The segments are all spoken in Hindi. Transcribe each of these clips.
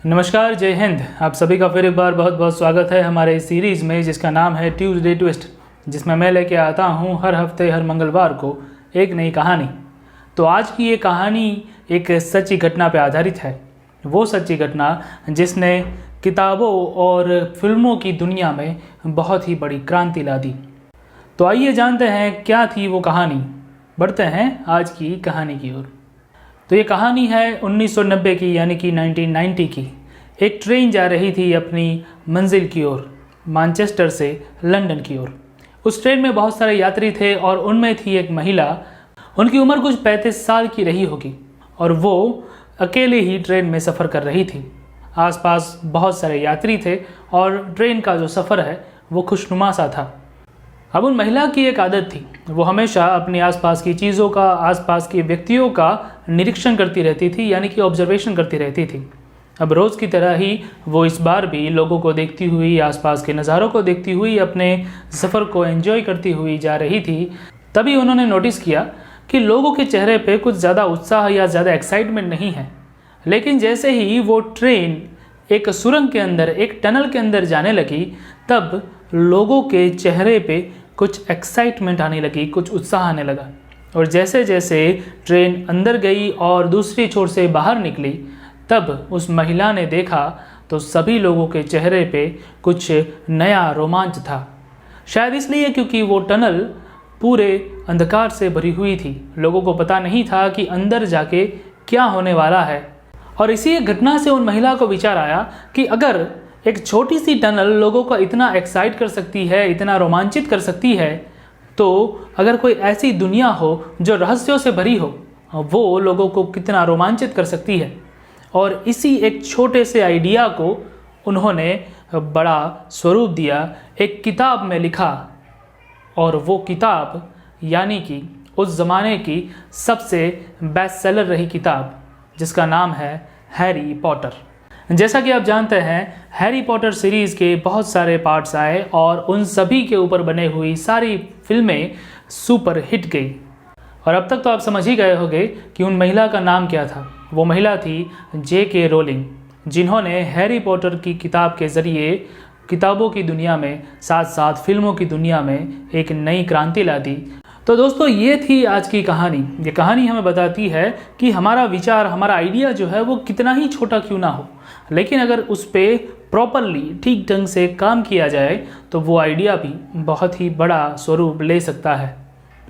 नमस्कार, जय हिंद। आप सभी का फिर एक बार बहुत बहुत स्वागत है हमारे इस सीरीज़ में जिसका नाम है ट्यूसडे ट्विस्ट, जिसमें मैं लेके आता हूँ हर हफ्ते हर मंगलवार को एक नई कहानी। तो आज की ये कहानी एक सच्ची घटना पर आधारित है। वो सच्ची घटना जिसने किताबों और फिल्मों की दुनिया में बहुत ही बड़ी क्रांति ला दी। तो आइए जानते हैं क्या थी वो कहानी। बढ़ते हैं आज की कहानी की ओर। तो ये कहानी है 1990 की, यानी कि 1990 की। एक ट्रेन जा रही थी अपनी मंजिल की ओर, मैनचेस्टर से लंदन की ओर। उस ट्रेन में बहुत सारे यात्री थे और उनमें थी एक महिला। उनकी उम्र कुछ 35 साल की रही होगी और वो अकेले ही ट्रेन में सफ़र कर रही थी। आसपास बहुत सारे यात्री थे और ट्रेन का जो सफ़र है वो खुशनुमा सा था। अब उन महिला की एक आदत थी, वो हमेशा अपने आसपास की चीज़ों का, आसपास के व्यक्तियों का निरीक्षण करती रहती थी, यानी कि ऑब्जर्वेशन करती रहती थी। अब रोज़ की तरह ही वो इस बार भी लोगों को देखती हुई, आसपास के नज़ारों को देखती हुई अपने सफ़र को एंजॉय करती हुई जा रही थी। तभी उन्होंने नोटिस किया कि लोगों के चेहरे पे कुछ ज़्यादा उत्साह या ज़्यादा एक्साइटमेंट नहीं है। लेकिन जैसे ही वो ट्रेन एक सुरंग के अंदर, एक टनल के अंदर जाने लगी, तब लोगों के चेहरे पे कुछ एक्साइटमेंट आने लगी, कुछ उत्साह आने लगा। और जैसे जैसे ट्रेन अंदर गई और दूसरी छोर से बाहर निकली, तब उस महिला ने देखा तो सभी लोगों के चेहरे पे कुछ नया रोमांच था। शायद इसलिए क्योंकि वो टनल पूरे अंधकार से भरी हुई थी। लोगों को पता नहीं था कि अंदर जाके क्या होने वाला है। और इसी एक घटना से उन महिला को विचार आया कि अगर एक छोटी सी टनल लोगों को इतना एक्साइट कर सकती है, इतना रोमांचित कर सकती है, तो अगर कोई ऐसी दुनिया हो जो रहस्यों से भरी हो, वो लोगों को कितना रोमांचित कर सकती है। और इसी एक छोटे से आइडिया को उन्होंने बड़ा स्वरूप दिया, एक किताब में लिखा। और वो किताब यानी कि उस ज़माने की सबसे बेस्ट सेलर रही किताब, जिसका नाम है हैरी पॉटर। जैसा कि आप जानते हैं, हैरी पॉटर सीरीज़ के बहुत सारे पार्ट्स आए और उन सभी के ऊपर बने हुई सारी फिल्में सुपर हिट गई। और अब तक तो आप समझ ही गए होंगे कि उन महिला का नाम क्या था। वो महिला थी J.K. रोलिंग, जिन्होंने हैरी पॉटर की किताब के ज़रिए किताबों की दुनिया में साथ साथ फिल्मों की दुनिया में एक नई क्रांति ला दी। तो दोस्तों, ये थी आज की कहानी। ये कहानी हमें बताती है कि हमारा विचार, हमारा आइडिया जो है वो कितना ही छोटा क्यों ना हो, लेकिन अगर उस पर प्रॉपरली, ठीक ढंग से काम किया जाए तो वो आइडिया भी बहुत ही बड़ा स्वरूप ले सकता है।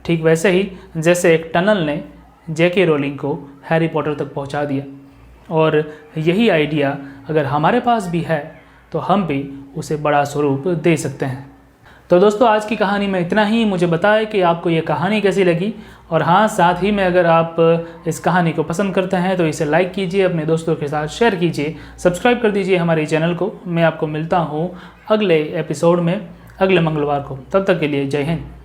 ठीक वैसे ही जैसे एक टनल ने J.K. रोलिंग को हैरी पॉटर तक पहुंचा दिया। और यही आइडिया अगर हमारे पास भी है तो हम भी उसे बड़ा स्वरूप दे सकते हैं। तो दोस्तों, आज की कहानी में इतना ही। मुझे बताएं कि आपको ये कहानी कैसी लगी। और हाँ, साथ ही में अगर आप इस कहानी को पसंद करते हैं तो इसे लाइक कीजिए, अपने दोस्तों के साथ शेयर कीजिए, सब्सक्राइब कर दीजिए हमारे चैनल को। मैं आपको मिलता हूँ अगले एपिसोड में, अगले मंगलवार को। तब तक के लिए जय हिंद।